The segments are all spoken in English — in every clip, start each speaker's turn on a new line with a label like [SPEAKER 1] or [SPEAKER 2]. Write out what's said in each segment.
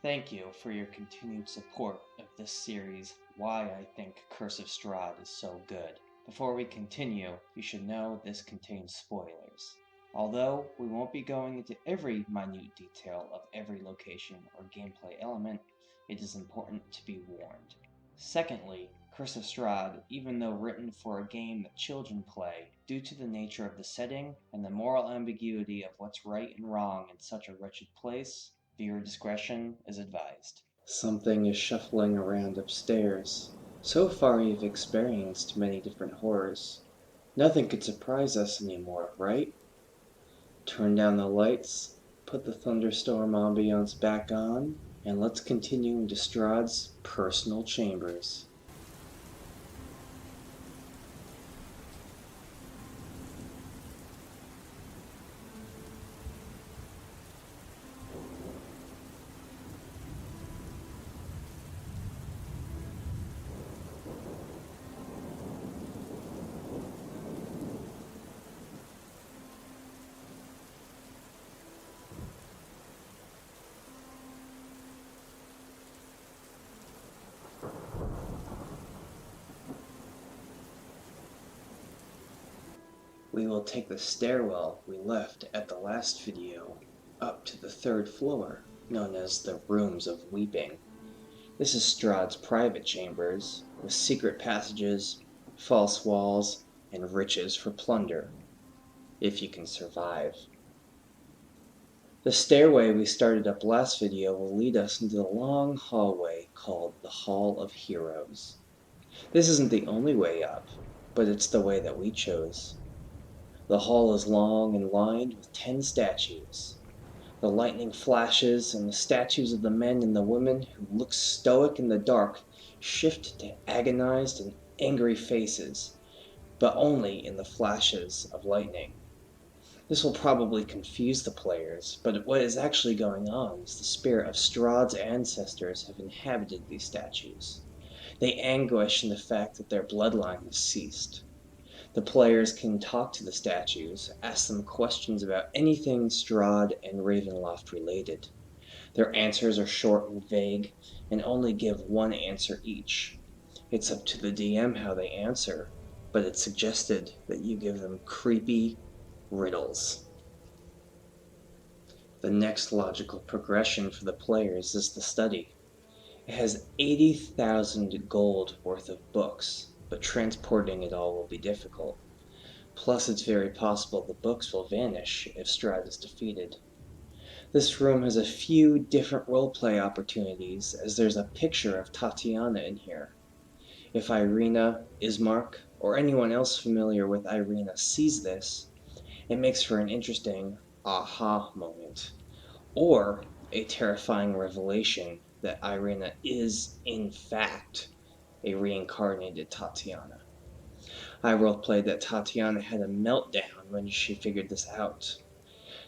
[SPEAKER 1] Thank you for your continued support of this series, Why I Think Curse of Strahd is so good. Before we continue, you should know this contains spoilers. Although we won't be going into every minute detail of every location or gameplay element, it is important to be warned. Secondly, Curse of Strahd, even though written for a game that children play, due to the nature of the setting and the moral ambiguity of what's right and wrong in such a wretched place, viewer discretion is advised. Something is shuffling around upstairs. So far you've experienced many different horrors. Nothing could surprise us anymore, right? Turn down the lights, put the thunderstorm ambiance back on, and let's continue into Strahd's personal chambers. We will take the stairwell we left at the last video up to the third floor, known as the Rooms of Weeping. This is Strahd's private chambers, with secret passages, false walls, and riches for plunder, if you can survive. The stairway we started up last video will lead us into the long hallway called the Hall of Heroes. This isn't the only way up, but it's the way that we chose. The hall is long and lined with 10 statues. The lightning flashes, and the statues of the men and the women who look stoic in the dark shift to agonized and angry faces, but only in the flashes of lightning. This will probably confuse the players, but what is actually going on is the spirit of Strahd's ancestors have inhabited these statues. They anguish in the fact that their bloodline has ceased. The players can talk to the statues, ask them questions about anything Strahd and Ravenloft related. Their answers are short and vague, and only give one answer each. It's up to the DM how they answer, but it's suggested that you give them creepy riddles. The next logical progression for the players is the study. It has 80,000 gold worth of books, but transporting it all will be difficult. Plus, it's very possible the books will vanish if Strahd is defeated. This room has a few different roleplay opportunities, as there's a picture of Tatiana in here. If Irina, Ismark, or anyone else familiar with Irina sees this, it makes for an interesting aha moment, or a terrifying revelation that Irina is, in fact, a reincarnated Tatiana. I roleplayed that Tatiana had a meltdown when she figured this out.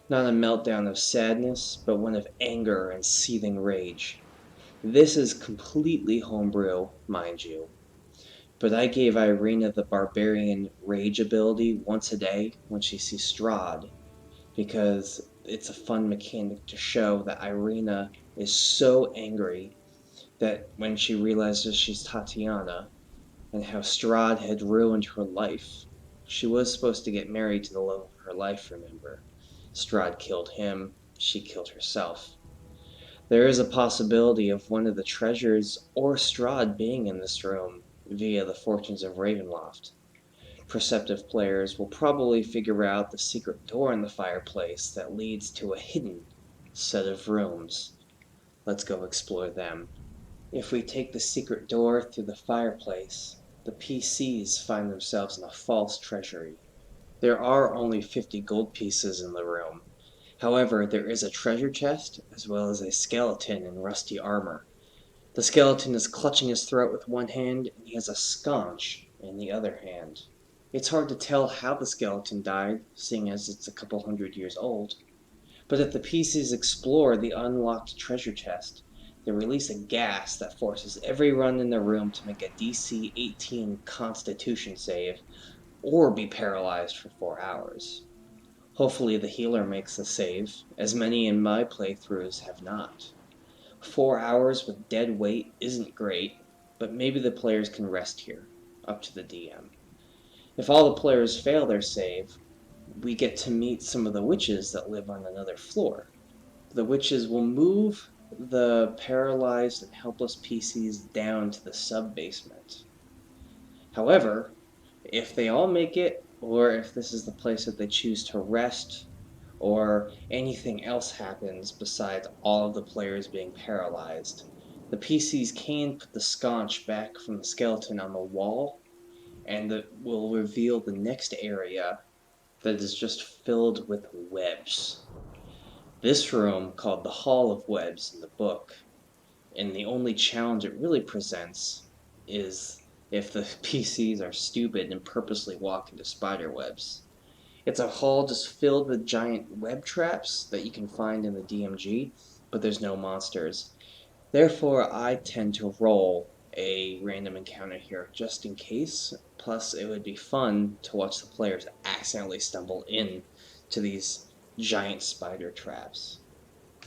[SPEAKER 1] Not a meltdown of sadness, but one of anger and seething rage. This is completely homebrew, mind you. But I gave Irina the barbarian rage ability once a day when she sees Strahd, because it's a fun mechanic to show that Irina is so angry that when she realizes she's Tatiana, and how Strahd had ruined her life. She was supposed to get married to the love of her life, remember? Strahd killed him, she killed herself. There is a possibility of one of the treasures or Strahd being in this room via the fortunes of Ravenloft. Perceptive players will probably figure out the secret door in the fireplace that leads to a hidden set of rooms. Let's go explore them. If we take the secret door through the fireplace, the PCs find themselves in a false treasury. There are only 50 gold pieces in the room. However, there is a treasure chest, as well as a skeleton in rusty armor. The skeleton is clutching his throat with one hand, and he has a sconch in the other hand. It's hard to tell how the skeleton died, seeing as it's a couple hundred years old. But if the PCs explore the unlocked treasure chest, they release a gas that forces everyone in the room to make a DC 18 Constitution save, or be paralyzed for 4 hours. Hopefully the healer makes the save, as many in my playthroughs have not. 4 hours with dead weight isn't great, but maybe the players can rest here, up to the DM. If all the players fail their save, we get to meet some of the witches that live on another floor. The witches will move the paralyzed and helpless PCs down to the sub-basement. However, if they all make it, or if this is the place that they choose to rest, or anything else happens besides all of the players being paralyzed, the PCs can put the sconce back from the skeleton on the wall, and it will reveal the next area that is just filled with webs. This room, called the Hall of Webs in the book, and the only challenge it really presents is if the PCs are stupid and purposely walk into spider webs. It's a hall just filled with giant web traps that you can find in the DMG, but there's no monsters. Therefore, I tend to roll a random encounter here just in case. Plus, it would be fun to watch the players accidentally stumble in to these giant spider traps.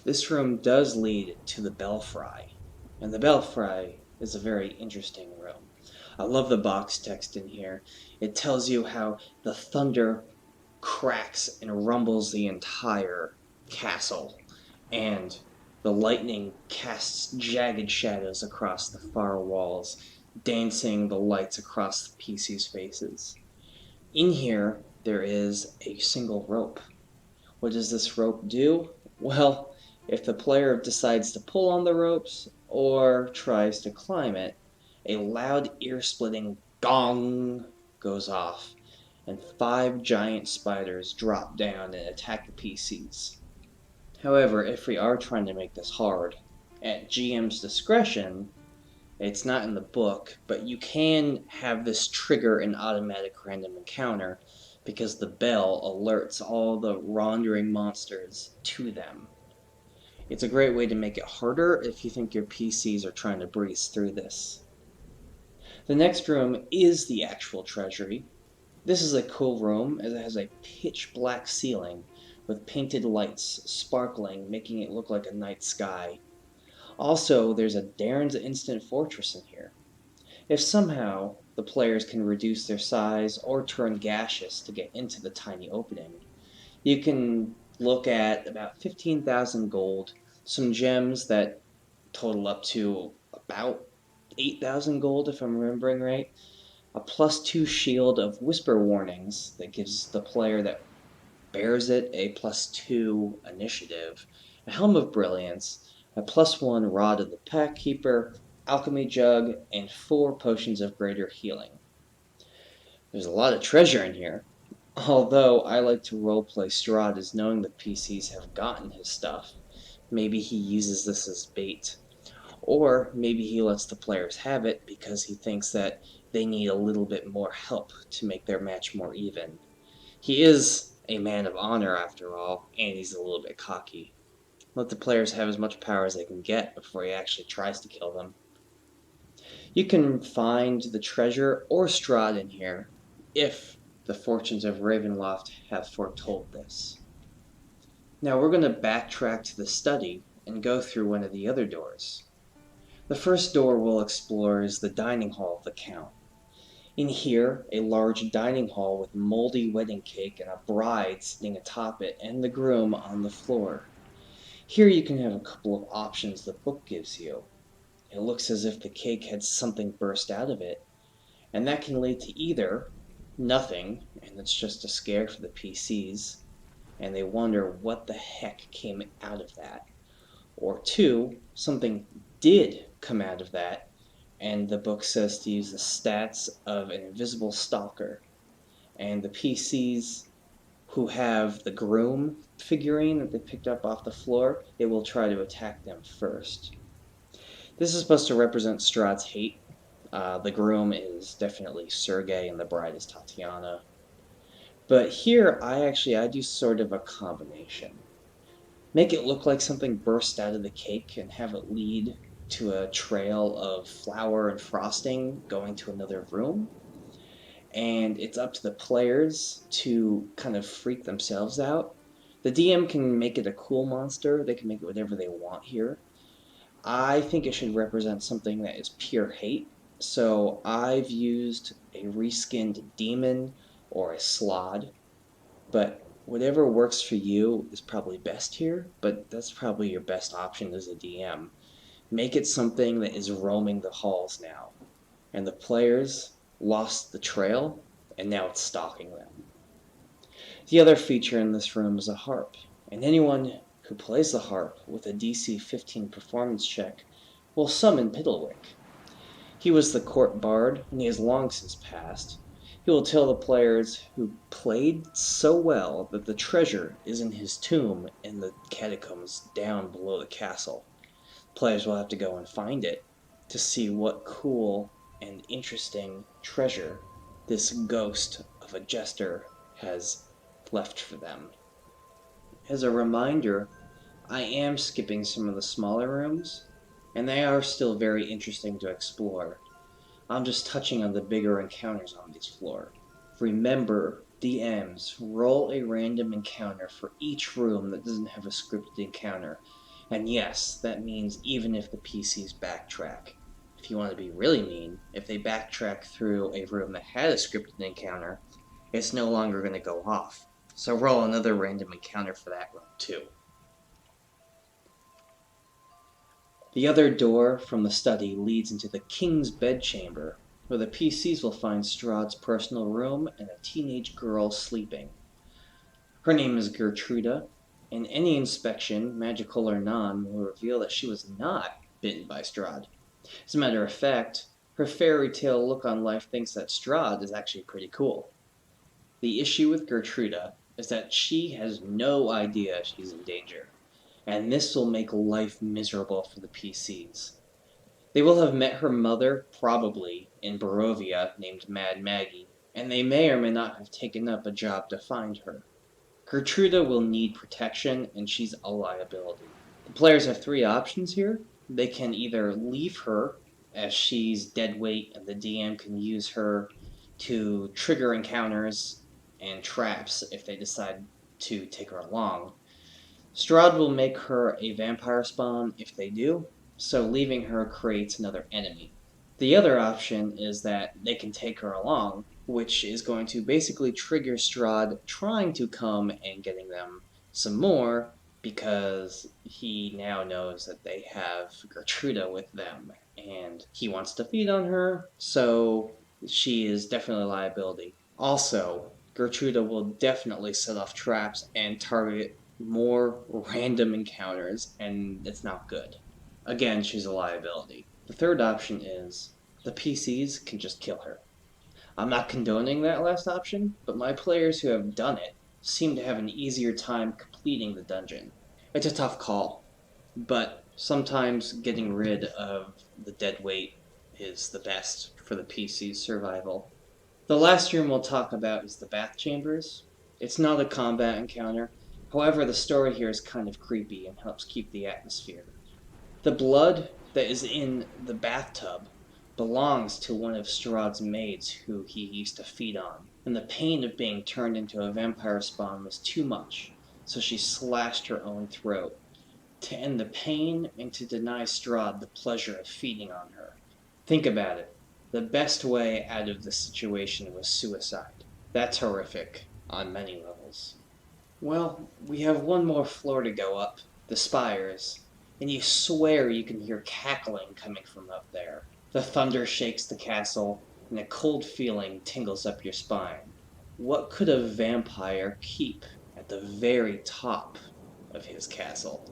[SPEAKER 1] This room does lead to the Belfry, and the Belfry is a very interesting room. I love the box text in here. It tells you how the thunder cracks and rumbles the entire castle, and the lightning casts jagged shadows across the far walls, dancing the lights across the PC's faces. In here, there is a single rope. What does this rope do? Well, if the player decides to pull on the ropes or tries to climb it, a loud ear-splitting gong goes off, and 5 giant spiders drop down and attack the PCs. However, if we are trying to make this hard, at GM's discretion, it's not in the book, but you can have this trigger an automatic random encounter because the bell alerts all the wandering monsters to them. It's a great way to make it harder if you think your PCs are trying to breeze through this. The next room is the actual Treasury. This is a cool room as it has a pitch black ceiling with painted lights sparkling, making it look like a night sky. Also, there's a Darren's Instant Fortress in here. If somehow the players can reduce their size or turn gaseous to get into the tiny opening, you can look at about 15,000 gold, some gems that total up to about 8,000 gold if I'm remembering right, a +2 shield of whisper warnings that gives the player that bears it a +2 initiative, a helm of brilliance, a +1 rod of the pack keeper, alchemy jug, and 4 potions of greater healing. There's a lot of treasure in here. Although I like to roleplay Strahd as knowing the PCs have gotten his stuff. Maybe he uses this as bait. Or maybe he lets the players have it because he thinks that they need a little bit more help to make their match more even. He is a man of honor after all, and he's a little bit cocky. Let the players have as much power as they can get before he actually tries to kill them. You can find the treasure or Strahd in here, if the fortunes of Ravenloft have foretold this. Now we're going to backtrack to the study and go through one of the other doors. The first door we'll explore is the dining hall of the Count. In here, a large dining hall with moldy wedding cake and a bride sitting atop it and the groom on the floor. Here you can have a couple of options the book gives you. It looks as if the cake had something burst out of it, and that can lead to either nothing, and it's just a scare for the PCs, and they wonder what the heck came out of that, or 2, something did come out of that, and the book says to use the stats of an invisible stalker, and the PCs who have the groom figurine that they picked up off the floor, it will try to attack them first. This is supposed to represent Strahd's hate. The groom is definitely Sergei and the bride is Tatiana. But here, I do sort of a combination. Make it look like something burst out of the cake and have it lead to a trail of flour and frosting going to another room. And it's up to the players to kind of freak themselves out. The DM can make it a cool monster. They can make it whatever they want here. I think it should represent something that is pure hate. So I've used a reskinned demon or a Slod, but whatever works for you is probably best here, but that's probably your best option as a DM. Make it something that is roaming the halls now, and the players lost the trail, and now it's stalking them. The other feature in this room is a harp, and anyone who plays the harp with a DC 15 performance check will summon Piddlewick. He was the court bard, and he has long since passed. He will tell the players who played so well that the treasure is in his tomb in the catacombs down below the castle. Players will have to go and find it to see what cool and interesting treasure this ghost of a jester has left for them. As a reminder, I am skipping some of the smaller rooms, and they are still very interesting to explore. I'm just touching on the bigger encounters on this floor. Remember, DMs, roll a random encounter for each room that doesn't have a scripted encounter. And yes, that means even if the PCs backtrack. If you want to be really mean, if they backtrack through a room that had a scripted encounter, it's no longer going to go off. So roll another random encounter for that room too. The other door from the study leads into the King's Bedchamber, where the PCs will find Strahd's personal room and a teenage girl sleeping. Her name is Gertruda, and any inspection, magical or non, will reveal that she was not bitten by Strahd. As a matter of fact, her fairy tale look on life thinks that Strahd is actually pretty cool. The issue with Gertruda is that she has no idea she's in danger, and this will make life miserable for the PCs. They will have met her mother, probably, in Barovia, named Mad Maggie, and they may or may not have taken up a job to find her. Gertruda will need protection, and she's a liability. The players have three options here. They can either leave her, as she's dead weight, and the DM can use her to trigger encounters and traps if they decide to take her along. Strahd will make her a vampire spawn if they do, so leaving her creates another enemy. The other option is that they can take her along, which is going to basically trigger Strahd trying to come and getting them some more, because he now knows that they have Gertruda with them, and he wants to feed on her, so she is definitely a liability. Also, Gertruda will definitely set off traps and target more random encounters, and it's not good. Again, she's a liability. The third option is the PCs can just kill her. I'm not condoning that last option, but my players who have done it seem to have an easier time completing the dungeon. It's a tough call, but sometimes getting rid of the dead weight is the best for the PC's survival. The last room we'll talk about is the bath chambers. It's not a combat encounter, however the story here is kind of creepy and helps keep the atmosphere. The blood that is in the bathtub belongs to one of Strahd's maids who he used to feed on, and the pain of being turned into a vampire spawn was too much, so she slashed her own throat to end the pain and to deny Strahd the pleasure of feeding on her. Think about it. The best way out of the situation was suicide. That's horrific on many levels. Well, we have one more floor to go up, the spires, and you swear you can hear cackling coming from up there. The thunder shakes the castle, and a cold feeling tingles up your spine. What could a vampire keep at the very top of his castle?